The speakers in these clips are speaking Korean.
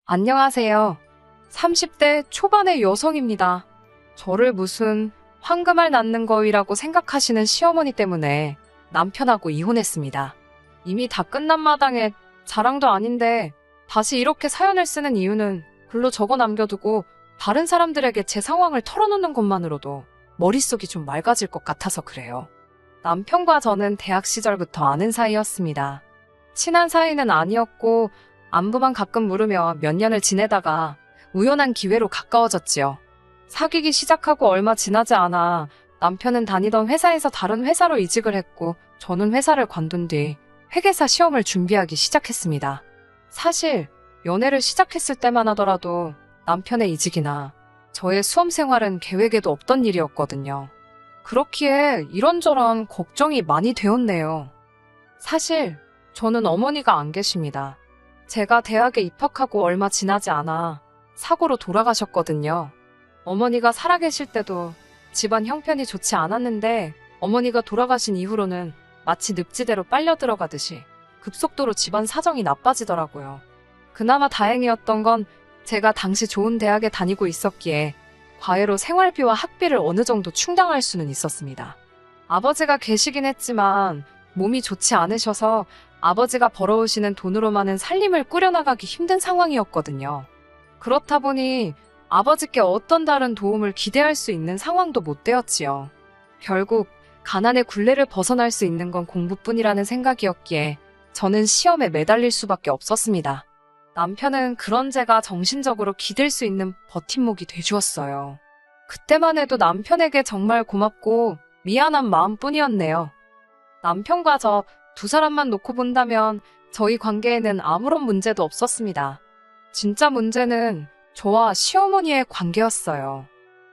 안녕하세요. 30대 초반의 여성입니다. 저를 무슨 황금알 낳는 거위라고 생각하시는 시어머니 때문에 남편하고 이혼했습니다. 이미 다 끝난 마당에 자랑도 아닌데 다시 이렇게 사연을 쓰는 이유는 글로 적어 남겨두고 다른 사람들에게 제 상황을 털어놓는 것만으로도 머릿속이 좀 맑아질 것 같아서 그래요. 남편과 저는 대학 시절부터 아는 사이였습니다. 친한 사이는 아니었고 안부만 가끔 물으며 몇 년을 지내다가 우연한 기회로 가까워졌지요. 사귀기 시작하고 얼마 지나지 않아 남편은 다니던 회사에서 다른 회사로 이직을 했고 저는 회사를 관둔 뒤 회계사 시험을 준비하기 시작했습니다. 사실 연애를 시작했을 때만 하더라도 남편의 이직이나 저의 수험 생활은 계획에도 없던 일이었거든요. 그렇기에 이런저런 걱정이 많이 되었네요. 사실 저는 어머니가 안 계십니다. 제가 대학에 입학하고 얼마 지나지 않아 사고로 돌아가셨거든요. 어머니가 살아계실 때도 집안 형편이 좋지 않았는데 어머니가 돌아가신 이후로는 마치 늪지대로 빨려 들어가듯이 급속도로 집안 사정이 나빠지더라고요. 그나마 다행이었던 건 제가 당시 좋은 대학에 다니고 있었기에 과외로 생활비와 학비를 어느 정도 충당할 수는 있었습니다. 아버지가 계시긴 했지만 몸이 좋지 않으셔서 아버지가 벌어오시는 돈으로만은 살림을 꾸려나가기 힘든 상황이었거든요. 그렇다 보니 아버지께 어떤 다른 도움을 기대할 수 있는 상황도 못 되었지요. 결국 가난의 굴레를 벗어날 수 있는 건 공부뿐이라는 생각이었기에 저는 시험에 매달릴 수밖에 없었습니다. 남편은 그런 제가 정신적으로 기댈 수 있는 버팀목이 돼주었어요. 그때만 해도 남편에게 정말 고맙고 미안한 마음뿐이었네요. 남편과 저 두 사람만 놓고 본다면 저희 관계에는 아무런 문제도 없었습니다. 진짜 문제는 저와 시어머니의 관계였어요.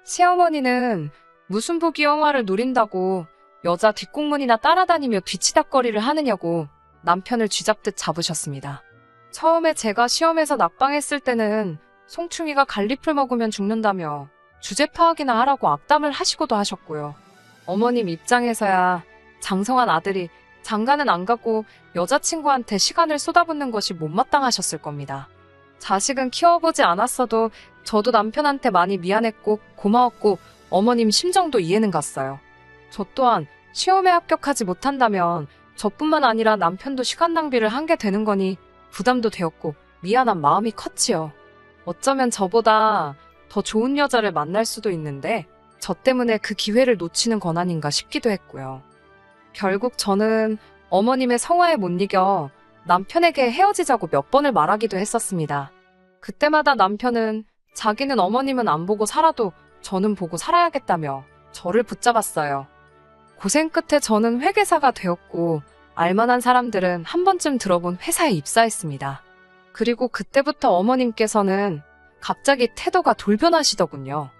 시어머니는 무슨 부귀영화를 누린다고 여자 뒷공문이나 따라다니며 뒤치다꺼리를 하느냐고 남편을 쥐잡듯 잡으셨습니다. 처음에 제가 시험에서 낙방했을 때는 송충이가 갈잎을 먹으면 죽는다며 주제 파악이나 하라고 악담을 하시고도 하셨고요. 어머님 입장에서야 장성한 아들이 장가는 안 가고 여자친구한테 시간을 쏟아붓는 것이 못마땅하셨을 겁니다. 자식은 키워보지 않았어도 저도 남편한테 많이 미안했고 고마웠고 어머님 심정도 이해는 갔어요. 저 또한 시험에 합격하지 못한다면 저뿐만 아니라 남편도 시간 낭비를 한 게 되는 거니 부담도 되었고 미안한 마음이 컸지요. 어쩌면 저보다 더 좋은 여자를 만날 수도 있는데 저 때문에 그 기회를 놓치는 건 아닌가 싶기도 했고요. 결국 저는 어머님의 성화에 못 이겨 남편에게 헤어지자고 몇 번을 말하기도 했었습니다. 그때마다 남편은 자기는 어머님은 안 보고 살아도 저는 보고 살아야겠다며 저를 붙잡았어요. 고생 끝에 저는 회계사가 되었고 알만한 사람들은 한 번쯤 들어본 회사에 입사했습니다. 그리고 그때부터 어머님께서는 갑자기 태도가 돌변하시더군요.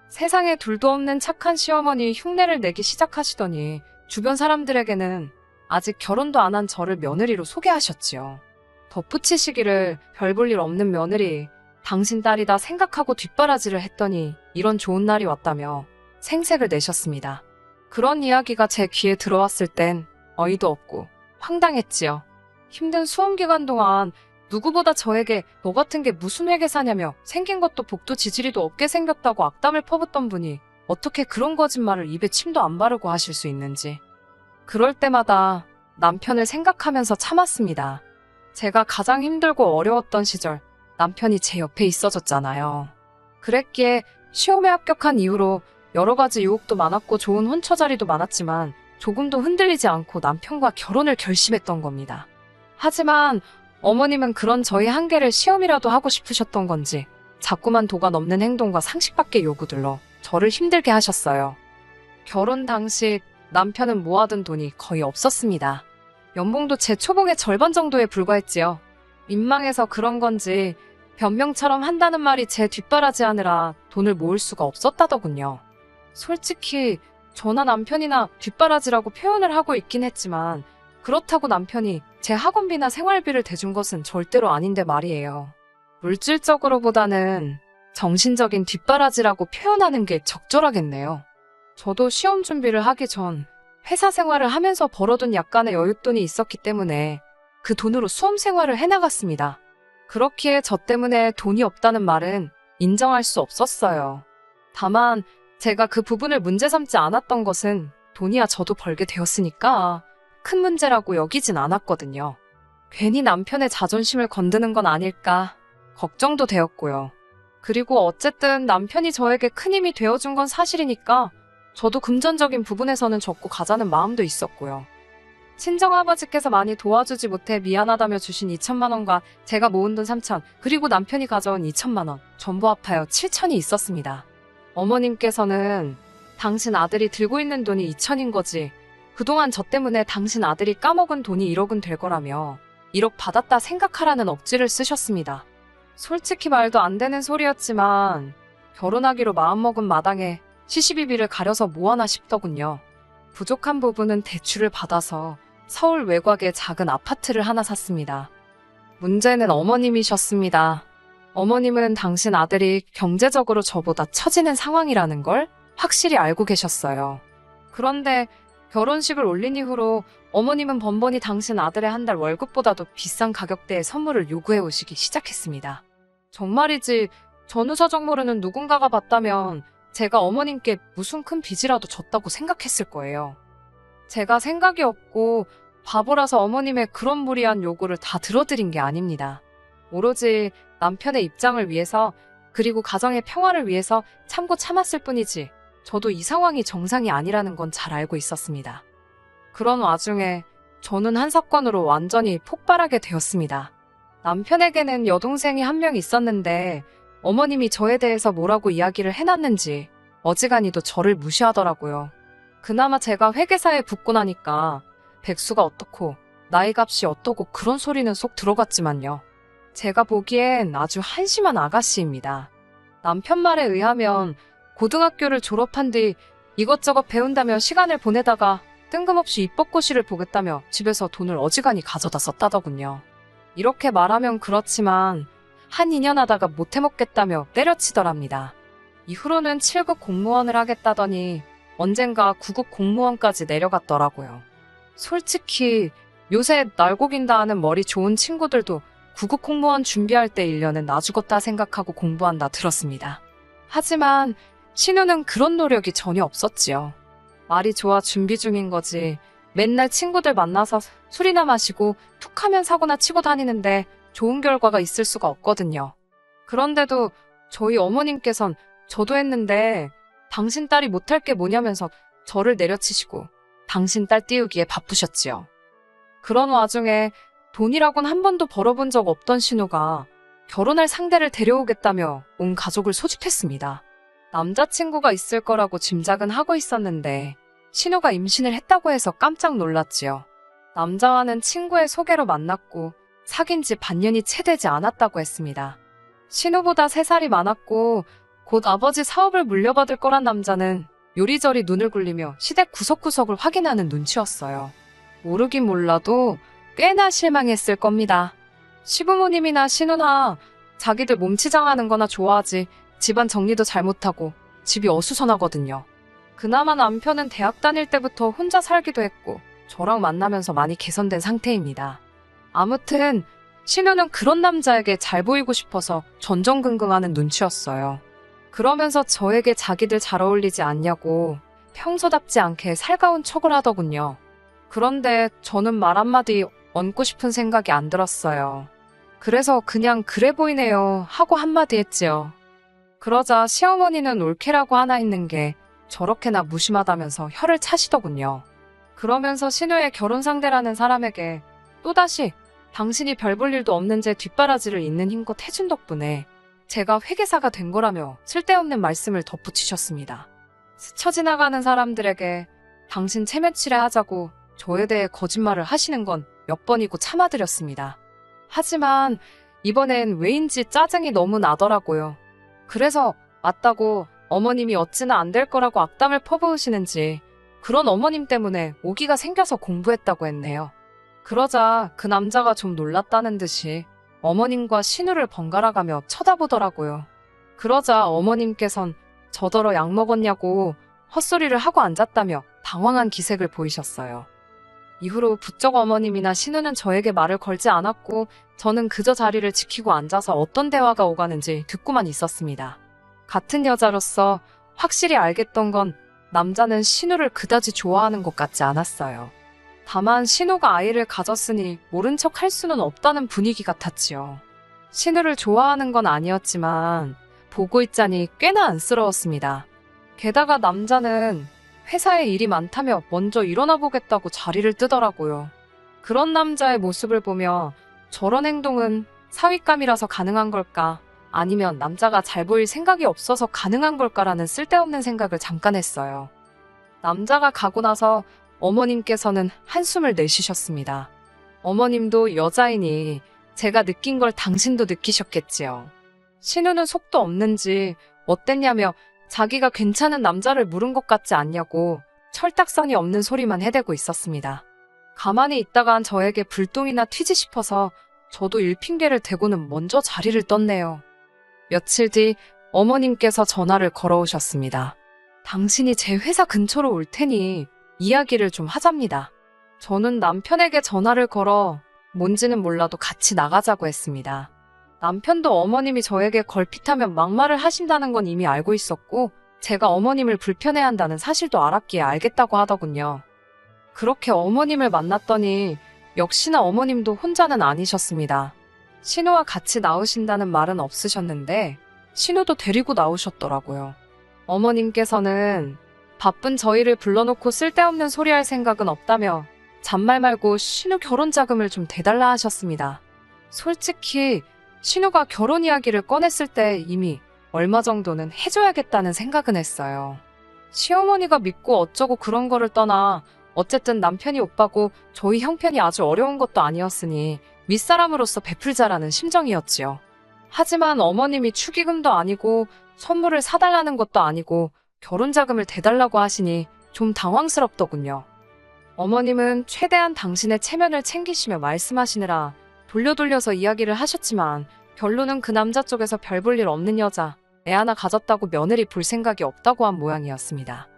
세상에 둘도 없는 착한 시어머니 흉내를 내기 시작하시더니 주변 사람들에게는 아직 결혼도 안 한 저를 며느리로 소개하셨지요. 덧붙이시기를 별 볼 일 없는 며느리, 당신 딸이다 생각하고 뒷바라지를 했더니 이런 좋은 날이 왔다며 생색을 내셨습니다. 그런 이야기가 제 귀에 들어왔을 땐 어이도 없고 황당했지요. 힘든 수험 기간 동안 누구보다 저에게 너 같은 게 무슨 회계사냐며 생긴 것도 복도 지지리도 없게 생겼다고 악담을 퍼붓던 분이 어떻게 그런 거짓말을 입에 침도 안 바르고 하실 수 있는지. 그럴 때마다 남편을 생각하면서 참았습니다. 제가 가장 힘들고 어려웠던 시절 남편이 제 옆에 있어줬잖아요. 그랬기에 시험에 합격한 이후로 여러 가지 유혹도 많았고 좋은 혼처 자리도 많았지만 조금도 흔들리지 않고 남편과 결혼을 결심했던 겁니다. 하지만 어머님은 그런 저희 한계를 시험이라도 하고 싶으셨던 건지 자꾸만 도가 넘는 행동과 상식 밖의 요구들로 저를 힘들게 하셨어요. 결혼 당시 남편은 모아둔 돈이 거의 없었습니다. 연봉도 제 초봉의 절반 정도에 불과했지요. 민망해서 그런 건지 변명처럼 한다는 말이 제 뒷바라지 하느라 돈을 모을 수가 없었다더군요. 솔직히 저나 남편이나 뒷바라지라고 표현을 하고 있긴 했지만 그렇다고 남편이 제 학원비나 생활비를 대준 것은 절대로 아닌데 말이에요. 물질적으로보다는 정신적인 뒷바라지라고 표현하는 게 적절하겠네요. 저도 시험 준비를 하기 전 회사 생활을 하면서 벌어둔 약간의 여윳돈이 있었기 때문에 그 돈으로 수험 생활을 해나갔습니다. 그렇기에 저 때문에 돈이 없다는 말은 인정할 수 없었어요. 다만 제가 그 부분을 문제 삼지 않았던 것은 돈이야 저도 벌게 되었으니까 큰 문제라고 여기진 않았거든요. 괜히 남편의 자존심을 건드는 건 아닐까 걱정도 되었고요. 그리고 어쨌든 남편이 저에게 큰 힘이 되어준 건 사실이니까 저도 금전적인 부분에서는 접고 가자는 마음도 있었고요. 친정아버지께서 많이 도와주지 못해 미안하다며 주신 2천만 원과 제가 모은 돈 3천, 그리고 남편이 가져온 2천만 원, 전부 합하여 7천이 있었습니다. 어머님께서는 당신 아들이 들고 있는 돈이 2천인 거지. 그동안 저 때문에 당신 아들이 까먹은 돈이 1억은 될 거라며 1억 받았다 생각하라는 억지를 쓰셨습니다. 솔직히 말도 안 되는 소리였지만 결혼하기로 마음먹은 마당에 시시비비를 가려서 뭐하나 싶더군요. 부족한 부분은 대출을 받아서 서울 외곽에 작은 아파트를 하나 샀습니다. 문제는 어머님이셨습니다. 어머님은 당신 아들이 경제적으로 저보다 처지는 상황이라는 걸 확실히 알고 계셨어요. 그런데 결혼식을 올린 이후로 어머님은 번번이 당신 아들의 한 달 월급보다도 비싼 가격대의 선물을 요구해 오시기 시작했습니다. 정말이지 전후사정 모르는 누군가가 봤다면 제가 어머님께 무슨 큰 빚이라도 졌다고 생각했을 거예요. 제가 생각이 없고 바보라서 어머님의 그런 무리한 요구를 다 들어드린 게 아닙니다. 오로지 남편의 입장을 위해서 그리고 가정의 평화를 위해서 참고 참았을 뿐이지 저도 이 상황이 정상이 아니라는 건 잘 알고 있었습니다. 그런 와중에 저는 한 사건으로 완전히 폭발하게 되었습니다. 남편에게는 여동생이 한 명 있었는데 어머님이 저에 대해서 뭐라고 이야기를 해놨는지 어지간히도 저를 무시하더라고요. 그나마 제가 회계사에 붙고 나니까 백수가 어떻고 나이값이 어떠고 그런 소리는 쏙 들어갔지만요. 제가 보기엔 아주 한심한 아가씨입니다. 남편 말에 의하면 고등학교를 졸업한 뒤 이것저것 배운다며 시간을 보내다가 뜬금없이 입법고시를 보겠다며 집에서 돈을 어지간히 가져다 썼다더군요. 이렇게 말하면 그렇지만 한 2년 하다가 못해먹겠다며 때려치더랍니다. 이후로는 7급 공무원을 하겠다더니 언젠가 9급 공무원까지 내려갔더라고요. 솔직히 요새 날고긴다 하는 머리 좋은 친구들도 9급 공무원 준비할 때 1년은 나 죽었다 생각하고 공부한다 들었습니다. 하지만 신우는 그런 노력이 전혀 없었지요. 말이 좋아 준비 중인 거지. 맨날 친구들 만나서 술이나 마시고 툭하면 사고나 치고 다니는데 좋은 결과가 있을 수가 없거든요. 그런데도 저희 어머님께선 저도 했는데 당신 딸이 못할 게 뭐냐면서 저를 내려치시고 당신 딸 띄우기에 바쁘셨지요. 그런 와중에 돈이라곤 한 번도 벌어본 적 없던 신우가 결혼할 상대를 데려오겠다며 온 가족을 소집했습니다. 남자친구가 있을 거라고 짐작은 하고 있었는데 신우가 임신을 했다고 해서 깜짝 놀랐지요. 남자와는 친구의 소개로 만났고 사귄 지 반년이 채 되지 않았다고 했습니다. 신우보다 3살이 많았고 곧 아버지 사업을 물려받을 거란 남자는 요리저리 눈을 굴리며 시댁 구석구석을 확인하는 눈치였어요. 모르긴 몰라도 꽤나 실망했을 겁니다. 시부모님이나 신우나 자기들 몸치장하는 거나 좋아하지 집안 정리도 잘못하고 집이 어수선하거든요. 그나마 남편은 대학 다닐 때부터 혼자 살기도 했고 저랑 만나면서 많이 개선된 상태입니다. 아무튼 신우는 그런 남자에게 잘 보이고 싶어서 전전긍긍하는 눈치였어요. 그러면서 저에게 자기들 잘 어울리지 않냐고 평소답지 않게 살가운 척을 하더군요. 그런데 저는 말 한마디 얹고 싶은 생각이 안 들었어요. 그래서 그냥 그래 보이네요 하고 한마디 했지요. 그러자 시어머니는 올케라고 하나 있는 게 저렇게나 무심하다면서 혀를 차시더군요. 그러면서 신우의 결혼 상대라는 사람에게 또다시 당신이 별 볼 일도 없는 제 뒷바라지를 있는 힘껏 해준 덕분에 제가 회계사가 된 거라며 쓸데없는 말씀을 덧붙이셨습니다. 스쳐 지나가는 사람들에게 당신 체면 칠해하자고 저에 대해 거짓말을 하시는 건 몇 번이고 참아드렸습니다. 하지만 이번엔 왜인지 짜증이 너무 나더라고요. 그래서 맞다고 어머님이 어찌나 안 될 거라고 악담을 퍼부으시는지 그런 어머님 때문에 오기가 생겨서 공부했다고 했네요. 그러자 그 남자가 좀 놀랐다는 듯이 어머님과 신우를 번갈아가며 쳐다보더라고요. 그러자 어머님께선 저더러 약 먹었냐고 헛소리를 하고 앉았다며 당황한 기색을 보이셨어요. 이후로 부쩍 어머님이나 신우는 저에게 말을 걸지 않았고 저는 그저 자리를 지키고 앉아서 어떤 대화가 오가는지 듣고만 있었습니다. 같은 여자로서 확실히 알겠던 건 남자는 신우를 그다지 좋아하는 것 같지 않았어요. 다만 신우가 아이를 가졌으니 모른 척 할 수는 없다는 분위기 같았지요. 신우를 좋아하는 건 아니었지만 보고 있자니 꽤나 안쓰러웠습니다. 게다가 남자는 회사에 일이 많다며 먼저 일어나 보겠다고 자리를 뜨더라고요. 그런 남자의 모습을 보며 저런 행동은 사윗감이라서 가능한 걸까? 아니면 남자가 잘 보일 생각이 없어서 가능한 걸까라는 쓸데없는 생각을 잠깐 했어요. 남자가 가고 나서 어머님께서는 한숨을 내쉬셨습니다. 어머님도 여자이니 제가 느낀 걸 당신도 느끼셨겠지요. 신우는 속도 없는지 어땠냐며 자기가 괜찮은 남자를 물은 것 같지 않냐고 철딱선이 없는 소리만 해대고 있었습니다. 가만히 있다간 저에게 불똥이나 튀지 싶어서 저도 일핑계를 대고는 먼저 자리를 떴네요. 며칠 뒤 어머님께서 전화를 걸어오셨습니다. 당신이 제 회사 근처로 올 테니 이야기를 좀 하잡니다. 저는 남편에게 전화를 걸어 뭔지는 몰라도 같이 나가자고 했습니다. 남편도 어머님이 저에게 걸핏하면 막말을 하신다는 건 이미 알고 있었고 제가 어머님을 불편해한다는 사실도 알았기에 알겠다고 하더군요. 그렇게 어머님을 만났더니 역시나 어머님도 혼자는 아니셨습니다. 신우와 같이 나오신다는 말은 없으셨는데 신우도 데리고 나오셨더라고요. 어머님께서는 바쁜 저희를 불러놓고 쓸데없는 소리 할 생각은 없다며 잔말 말고 신우 결혼 자금을 좀 대달라 하셨습니다. 솔직히 신우가 결혼 이야기를 꺼냈을 때 이미 얼마 정도는 해줘야겠다는 생각은 했어요. 시어머니가 믿고 어쩌고 그런 거를 떠나 어쨌든 남편이 오빠고 저희 형편이 아주 어려운 것도 아니었으니 윗사람으로서 베풀자라는 심정이었지요. 하지만 어머님이 축의금도 아니고 선물을 사달라는 것도 아니고 결혼 자금을 대달라고 하시니 좀 당황스럽더군요. 어머님은 최대한 당신의 체면을 챙기시며 말씀하시느라 돌려서 이야기를 하셨지만 결론은 그 남자 쪽에서 별 볼 일 없는 여자, 애 하나 가졌다고 며느리 볼 생각이 없다고 한 모양이었습니다.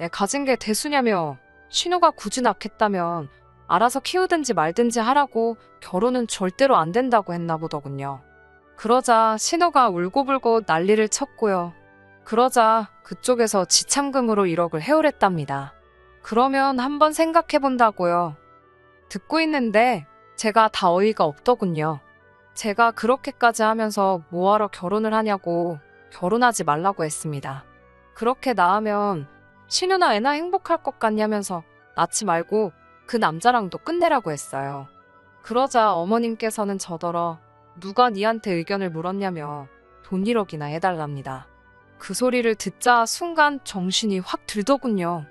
애 가진 게 대수냐며 신우가 굳이 낳겠다면 알아서 키우든지 말든지 하라고 결혼은 절대로 안 된다고 했나 보더군요. 그러자 신우가 울고불고 난리를 쳤고요. 그러자 그쪽에서 지참금으로 1억을 해오랬답니다. 그러면 한번 생각해본다고요. 듣고 있는데 제가 다 어이가 없더군요. 제가 그렇게까지 하면서 뭐하러 결혼을 하냐고 결혼하지 말라고 했습니다. 그렇게 낳으면 신우나 애나 행복할 것 같냐면서 낳지 말고 그 남자랑도 끝내라고 했어요. 그러자 어머님께서는 저더러 누가 니한테 의견을 물었냐며 돈 1억이나 해달랍니다. 그 소리를 듣자 순간 정신이 확 들더군요.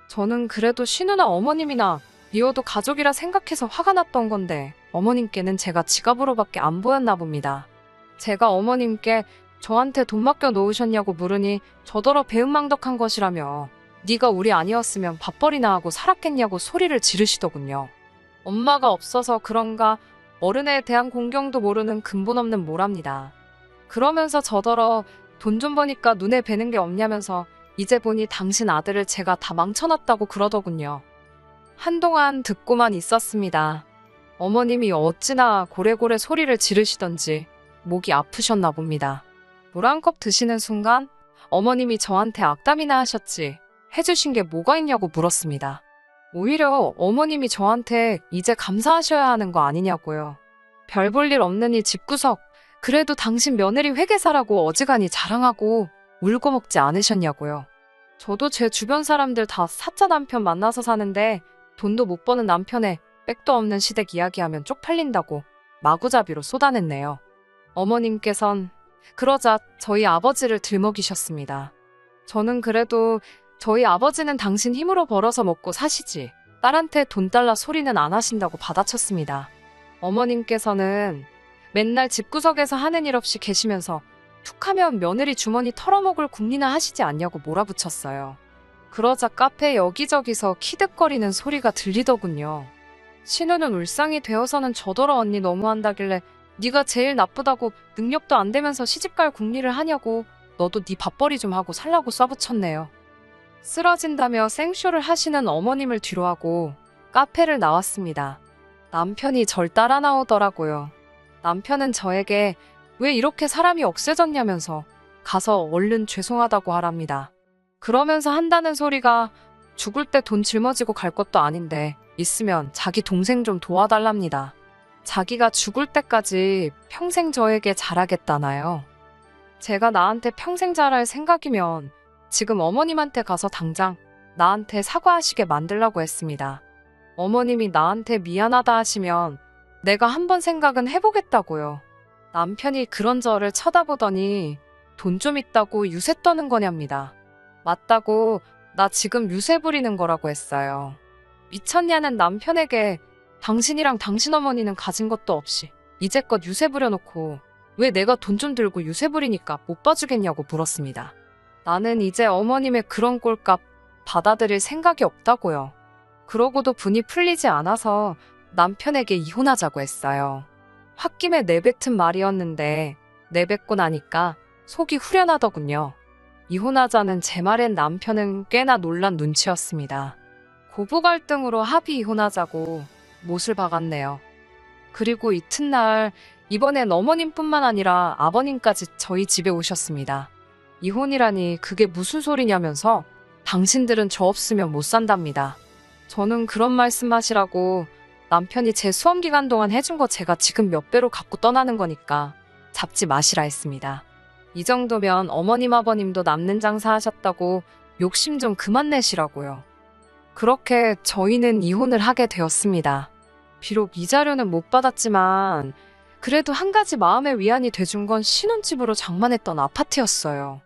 저는 그래도 신우나 어머님이나 미워도 가족이라 생각해서 화가 났던 건데 어머님께는 제가 지갑으로밖에 안 보였나 봅니다. 제가 어머님께 저한테 돈 맡겨 놓으셨냐고 물으니 저더러 배은망덕한 것이라며 네가 우리 아니었으면 밥벌이나 하고 살았겠냐고 소리를 지르시더군요. 엄마가 없어서 그런가 어른에 대한 공경도 모르는 근본 없는 모랍니다. 그러면서 저더러 돈 좀 버니까 눈에 뵈는 게 없냐면서 이제 보니 당신 아들을 제가 다 망쳐놨다고 그러더군요. 한동안 듣고만 있었습니다. 어머님이 어찌나 고래고래 소리를 지르시던지 목이 아프셨나 봅니다. 물 한 컵 드시는 순간 어머님이 저한테 악담이나 하셨지 해주신 게 뭐가 있냐고 물었습니다. 오히려 어머님이 저한테 이제 감사하셔야 하는 거 아니냐고요. 별 볼 일 없는 이 집구석 그래도 당신 며느리 회계사라고 어지간히 자랑하고 울고 먹지 않으셨냐고요. 저도 제 주변 사람들 다 사짜 남편 만나서 사는데 돈도 못 버는 남편에 백도 없는 시댁 이야기하면 쪽팔린다고 마구잡이로 쏟아냈네요. 어머님께선 그러자 저희 아버지를 들먹이셨습니다. 저는 그래도 저희 아버지는 당신 힘으로 벌어서 먹고 사시지 딸한테 돈 달라 소리는 안 하신다고 받아쳤습니다. 어머님께서는 맨날 집구석에서 하는 일 없이 계시면서 툭하면 며느리 주머니 털어먹을 궁리나 하시지 않냐고 몰아붙였어요. 그러자 카페 여기저기서 키득거리는 소리가 들리더군요. 신우는 울상이 되어서는 저더러 언니 너무한다길래 네가 제일 나쁘다고 능력도 안 되면서 시집갈 궁리를 하냐고 너도 네 밥벌이 좀 하고 살라고 쏴붙였네요. 쓰러진다며 생쇼를 하시는 어머님을 뒤로하고 카페를 나왔습니다. 남편이 절 따라 나오더라고요. 남편은 저에게 왜 이렇게 사람이 억세졌냐면서 가서 얼른 죄송하다고 하랍니다. 그러면서 한다는 소리가 죽을 때 돈 짊어지고 갈 것도 아닌데 있으면 자기 동생 좀 도와달랍니다. 자기가 죽을 때까지 평생 저에게 잘하겠다나요. 제가 나한테 평생 잘할 생각이면 지금 어머님한테 가서 당장 나한테 사과하시게 만들라고 했습니다. 어머님이 나한테 미안하다 하시면 내가 한번 생각은 해보겠다고요. 남편이 그런 저를 쳐다보더니 돈 좀 있다고 유세 떠는 거냐입니다. 맞다고 나 지금 유세 부리는 거라고 했어요. 미쳤냐는 남편에게 당신이랑 당신 어머니는 가진 것도 없이 이제껏 유세 부려놓고 왜 내가 돈 좀 들고 유세 부리니까 못 봐주겠냐고 물었습니다. 나는 이제 어머님의 그런 꼴값 받아들일 생각이 없다고요. 그러고도 분이 풀리지 않아서 남편에게 이혼하자고 했어요. 홧김에 내뱉은 말이었는데 내뱉고 나니까 속이 후련하더군요. 이혼하자는 제 말엔 남편은 꽤나 놀란 눈치였습니다. 고부 갈등으로 합의 이혼하자고 못을 박았네요. 그리고 이튿날 이번엔 어머님뿐만 아니라 아버님까지 저희 집에 오셨습니다. 이혼이라니 그게 무슨 소리냐면서 당신들은 저 없으면 못 산답니다. 저는 그런 말씀하시라고 남편이 제 수험 기간 동안 해준 거 제가 지금 몇 배로 갖고 떠나는 거니까 잡지 마시라 했습니다. 이 정도면 어머님 아버님도 남는 장사 하셨다고 욕심 좀 그만 내시라고요. 그렇게 저희는 이혼을 하게 되었습니다. 비록 이자료는 못 받았지만 그래도 한 가지 마음의 위안이 돼준 건 신혼집으로 장만했던 아파트였어요.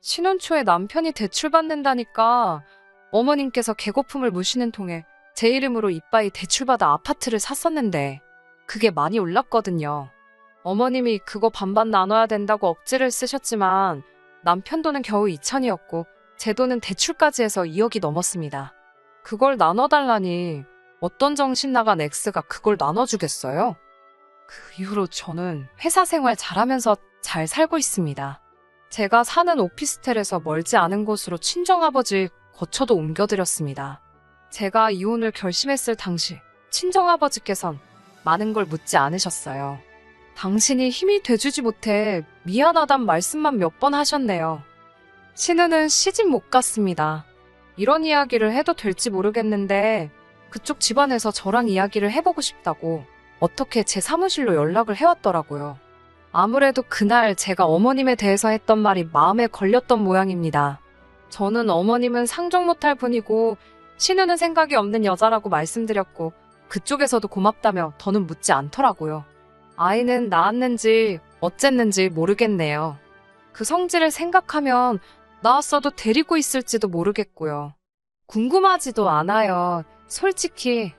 신혼 초에 남편이 대출받는다니까 어머님께서 개거품을 무시는 통에 제 이름으로 이빠이 대출받아 아파트를 샀었는데 그게 많이 올랐거든요. 어머님이 그거 반반 나눠야 된다고 억지를 쓰셨지만 남편 돈은 겨우 2천이었고 제 돈은 대출까지 해서 2억이 넘었습니다. 그걸 나눠달라니 어떤 정신 나간 엑스가 그걸 나눠주겠어요? 그 이후로 저는 회사 생활 잘하면서 잘 살고 있습니다. 제가 사는 오피스텔에서 멀지 않은 곳으로 친정아버지 거처도 옮겨드렸습니다. 제가 이혼을 결심했을 당시 친정아버지께선 많은 걸 묻지 않으셨어요. 당신이 힘이 돼주지 못해 미안하단 말씀만 몇 번 하셨네요. 신우는 시집 못 갔습니다. 이런 이야기를 해도 될지 모르겠는데 그쪽 집안에서 저랑 이야기를 해보고 싶다고 어떻게 제 사무실로 연락을 해왔더라고요. 아무래도 그날 제가 어머님에 대해서 했던 말이 마음에 걸렸던 모양입니다. 저는 어머님은 상종 못할 분이고 신우는 생각이 없는 여자라고 말씀드렸고 그쪽에서도 고맙다며 더는 묻지 않더라고요. 아이는 낳았는지 어쨌는지 모르겠네요. 그 성질을 생각하면 낳았어도 데리고 있을지도 모르겠고요. 궁금하지도 않아요. 솔직히.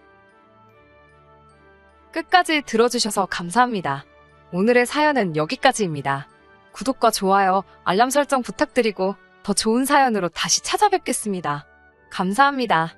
끝까지 들어주셔서 감사합니다. 오늘의 사연은 여기까지입니다. 구독과 좋아요, 알람 설정 부탁드리고 더 좋은 사연으로 다시 찾아뵙겠습니다. 감사합니다.